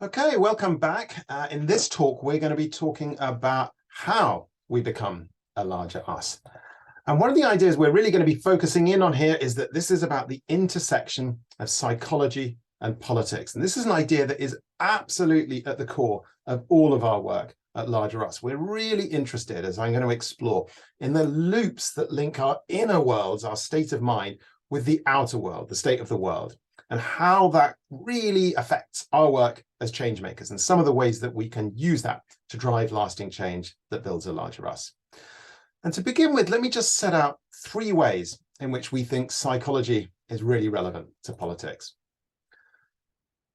Okay, welcome back. In this talk, we're going to be talking about how we become a larger us. And one of the ideas we're really going to be focusing in on here is that this is about the intersection of psychology and politics. And this is an idea that is absolutely at the core of all of our work at Larger Us. We're really interested, as I'm going to explore, in the loops that link our inner worlds, our state of mind, with the outer world, the state of the world, and how that really affects our work as change makers and some of the ways that we can use that to drive lasting change that builds a larger us. And to begin with, let me just set out 3 ways in which we think psychology is really relevant to politics.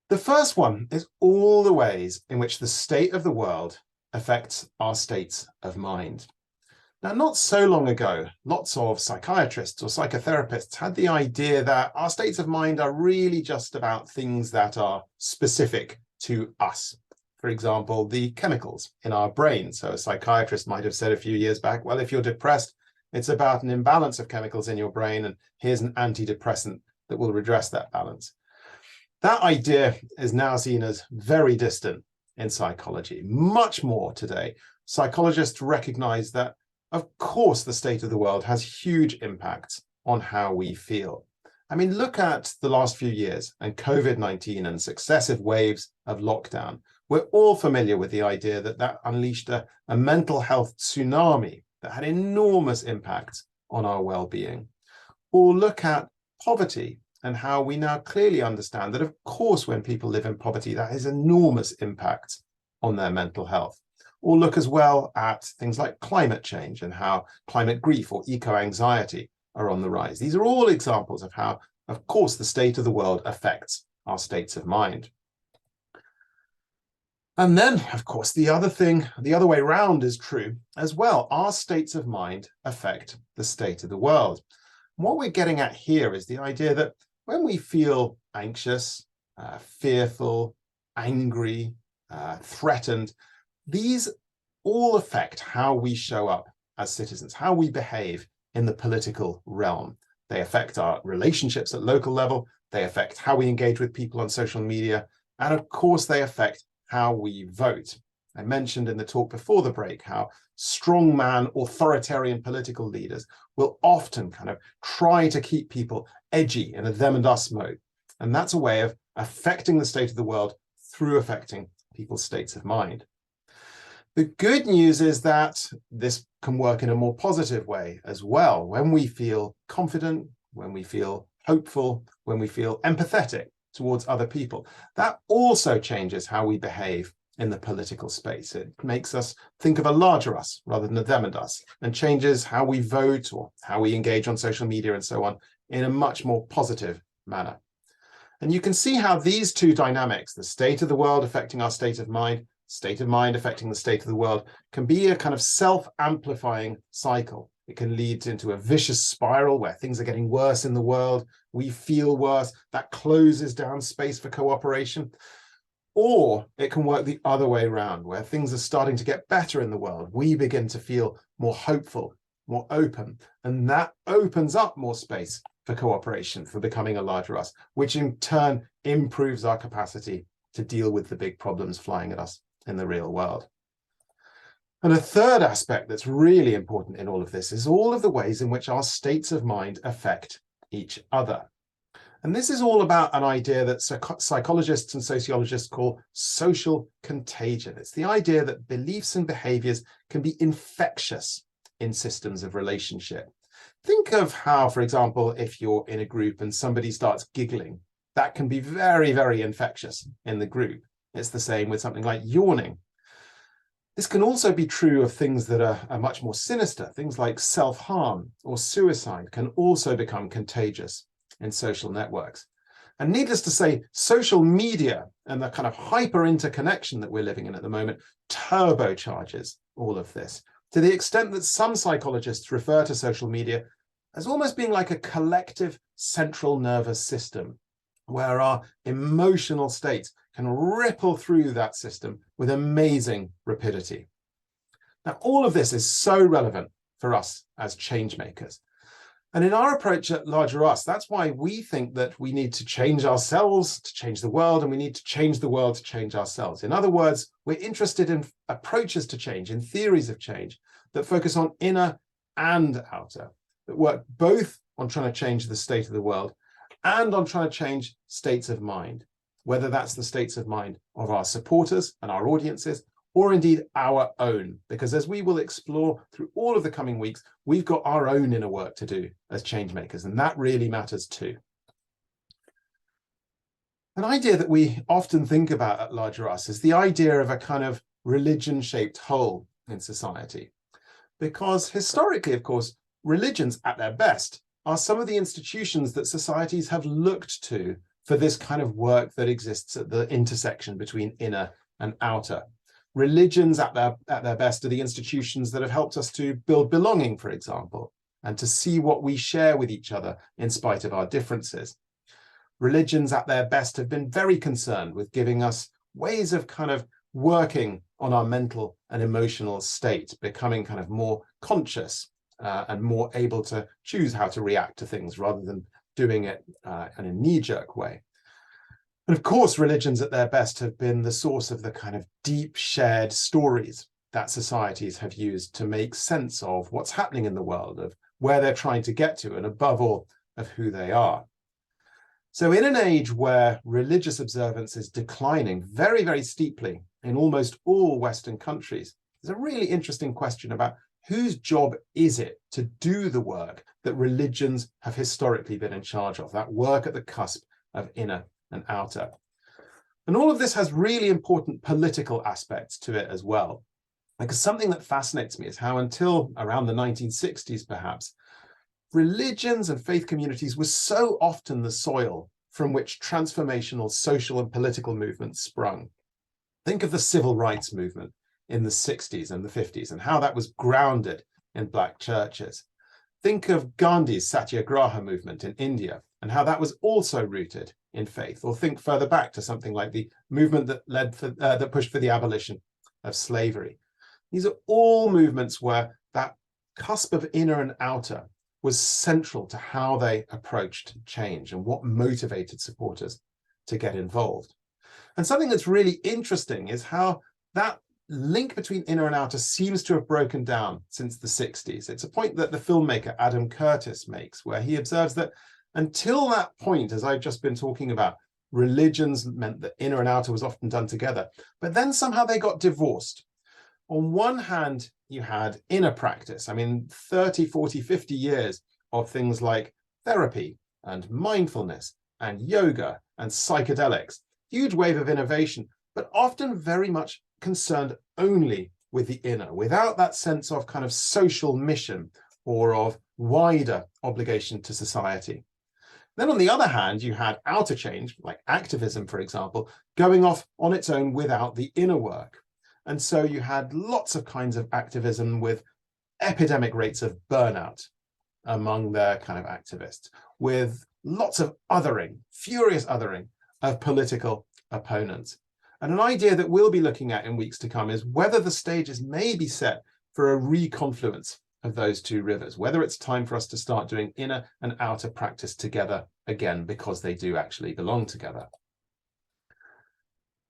The first one is all the ways in which the state of the world affects our states of mind. Now, not so long ago, lots of psychiatrists or psychotherapists had the idea that our states of mind are really just about things that are specific to us. For example, the chemicals in our brain. So a psychiatrist might have said a few years back, well, if you're depressed, it's about an imbalance of chemicals in your brain, and here's an antidepressant that will redress that balance. That idea is now seen as very distant in psychology. Much more today, psychologists recognize that of course, the state of the world has huge impacts on how we feel. I mean, look at the last few years and COVID-19 and successive waves of lockdown. We're all familiar with the idea that that unleashed a mental health tsunami that had enormous impacts on our well-being. Or look at poverty and how we now clearly understand that, of course, when people live in poverty, that has enormous impacts on their mental health. Or look as well at things like climate change and how climate grief or eco-anxiety are on the rise. These are all examples of how, of course, the state of the world affects our states of mind. And then, of course, the other way around is true as well. Our states of mind affect the state of the world. And what we're getting at here is the idea that when we feel anxious, fearful, angry, threatened, these all affect how we show up as citizens, how we behave in the political realm. They affect our relationships at local level. They affect how we engage with people on social media. And of course, they affect how we vote. I mentioned in the talk before the break how strongman authoritarian political leaders will often kind of try to keep people edgy in a them and us mode. And that's a way of affecting the state of the world through affecting people's states of mind. The good news is that this can work in a more positive way as well. When we feel confident, when we feel hopeful, when we feel empathetic towards other people, that also changes how we behave in the political space. It makes us think of a larger us rather than a them and us, and changes how we vote or how we engage on social media and so on in a much more positive manner. And you can see how these 2 dynamics, the state of the world affecting our state of mind affecting the state of the world, can be a kind of self-amplifying cycle. It can lead into a vicious spiral where things are getting worse in the world. We feel worse. That closes down space for cooperation. Or it can work the other way around, where things are starting to get better in the world. We begin to feel more hopeful, more open, and that opens up more space for cooperation, for becoming a larger us, which in turn improves our capacity to deal with the big problems flying at us in the real world. And a third aspect that's really important in all of this is all of the ways in which our states of mind affect each other. And this is all about an idea that psychologists and sociologists call social contagion. It's the idea that beliefs and behaviors can be infectious in systems of relationship. Think of how, for example, if you're in a group and somebody starts giggling, that can be very, very infectious in the group. It's the same with something like yawning. This can also be true of things that are much more sinister. Things like self-harm or suicide can also become contagious in social networks. And needless to say, social media and the kind of hyper interconnection that we're living in at the moment turbocharges all of this, to the extent that some psychologists refer to social media as almost being like a collective central nervous system, where our emotional states can ripple through that system with amazing rapidity. Now, all of this is so relevant for us as change makers. And in our approach at Larger Us, that's why we think that we need to change ourselves to change the world, and we need to change the world to change ourselves. In other words, we're interested in approaches to change, in theories of change that focus on inner and outer, that work both on trying to change the state of the world and on trying to change states of mind, whether that's the states of mind of our supporters and our audiences, or indeed our own, because as we will explore through all of the coming weeks, we've got our own inner work to do as change makers, and that really matters too. An idea that we often think about at Larger Us is the idea of a kind of religion-shaped hole in society. Because historically, of course, religions at their best are some of the institutions that societies have looked to for this kind of work that exists at the intersection between inner and outer. Religions at their best are the institutions that have helped us to build belonging, for example, and to see what we share with each other in spite of our differences. Religions at their best have been very concerned with giving us ways of kind of working on our mental and emotional state, becoming kind of more conscious and more able to choose how to react to things rather than doing it in a knee-jerk way. And of course, religions at their best have been the source of the kind of deep shared stories that societies have used to make sense of what's happening in the world, of where they're trying to get to, and above all, of who they are. So in an age where religious observance is declining very, very steeply in almost all Western countries, there's a really interesting question about whose job is it to do the work that religions have historically been in charge of, that work at the cusp of inner and outer. And all of this has really important political aspects to it as well. Because something that fascinates me is how until around the 1960s, perhaps, religions and faith communities were so often the soil from which transformational social and political movements sprung. Think of the civil rights movement in the 60s and the 50s and how that was grounded in Black churches. Think of Gandhi's Satyagraha movement in India and how that was also rooted in faith. Or think further back to something like the movement that pushed for the abolition of slavery. These are all movements where that cusp of inner and outer was central to how they approached change and what motivated supporters to get involved. And something that's really interesting is how that link between inner and outer seems to have broken down since the 60s. It's a point that the filmmaker Adam Curtis makes, where he observes that until that point, as I've just been talking about, religions meant that inner and outer was often done together, but then somehow they got divorced. On one hand, you had inner practice. I mean, 30, 40, 50 years of things like therapy and mindfulness and yoga and psychedelics, huge wave of innovation, but often very much concerned only with the inner, without that sense of kind of social mission or of wider obligation to society. Then on the other hand, you had outer change, like activism, for example, going off on its own without the inner work. And so you had lots of kinds of activism with epidemic rates of burnout among their kind of activists, with lots of othering, furious othering of political opponents. And an idea that we'll be looking at in weeks to come is whether the stage is maybe set for a reconfluence of those two rivers, whether it's time for us to start doing inner and outer practice together again, because they do actually belong together.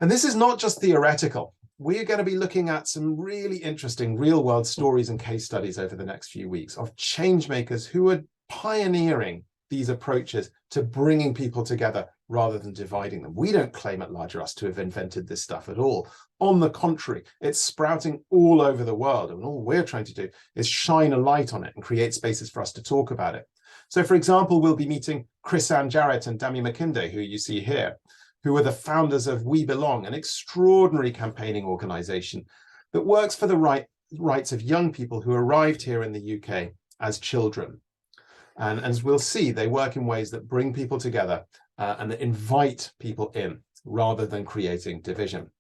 And this is not just theoretical. We're going to be looking at some really interesting real-world stories and case studies over the next few weeks of change makers who are pioneering these approaches to bringing people together rather than dividing them. We don't claim at Larger Us to have invented this stuff at all. On the contrary, it's sprouting all over the world, and all we're trying to do is shine a light on it and create spaces for us to talk about it. So, for example, we'll be meeting Chris-Anne Jarrett and Dami McKinday, who you see here, who are the founders of We Belong, an extraordinary campaigning organization that works for the rights of young people who arrived here in the UK as children. And as we'll see, they work in ways that bring people together and that invite people in rather than creating division.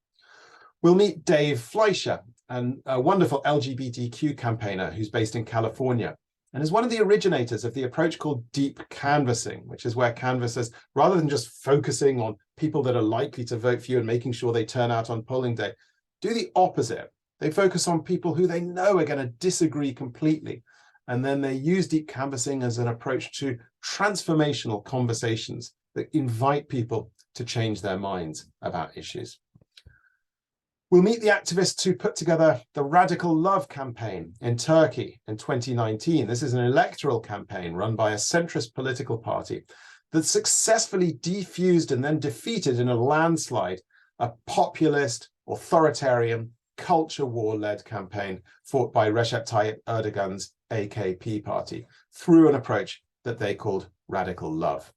We'll meet Dave Fleischer, a wonderful LGBTQ campaigner who's based in California and is one of the originators of the approach called deep canvassing, which is where canvassers, rather than just focusing on people that are likely to vote for you and making sure they turn out on polling day, do the opposite. They focus on people who they know are going to disagree completely And then they use deep canvassing as an approach to transformational conversations that invite people to change their minds about issues. We'll meet the activists who put together the Radical Love campaign in Turkey in 2019. This is an electoral campaign run by a centrist political party that successfully defused and then defeated in a landslide a populist, authoritarian, culture war-led campaign fought by Recep Tayyip Erdogan's AKP party through an approach that they called Radical Love.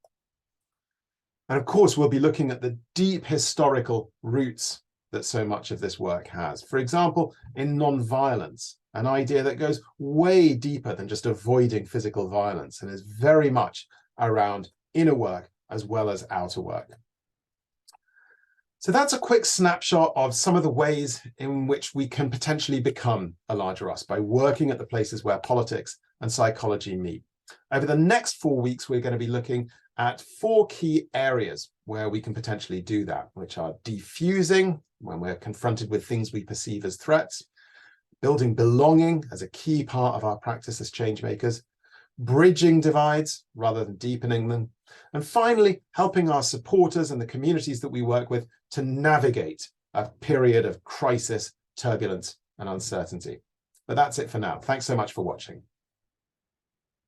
And of course, we'll be looking at the deep historical roots that so much of this work has. For example, in non-violence, an idea that goes way deeper than just avoiding physical violence and is very much around inner work as well as outer work. So that's a quick snapshot of some of the ways in which we can potentially become a larger us by working at the places where politics and psychology meet. Over the next 4 weeks, we're going to be looking at 4 key areas where we can potentially do that, which are defusing, when we're confronted with things we perceive as threats, building belonging as a key part of our practice as change makers, bridging divides rather than deepening them, and finally, helping our supporters and the communities that we work with to navigate a period of crisis, turbulence, and uncertainty. But that's it for now. Thanks so much for watching.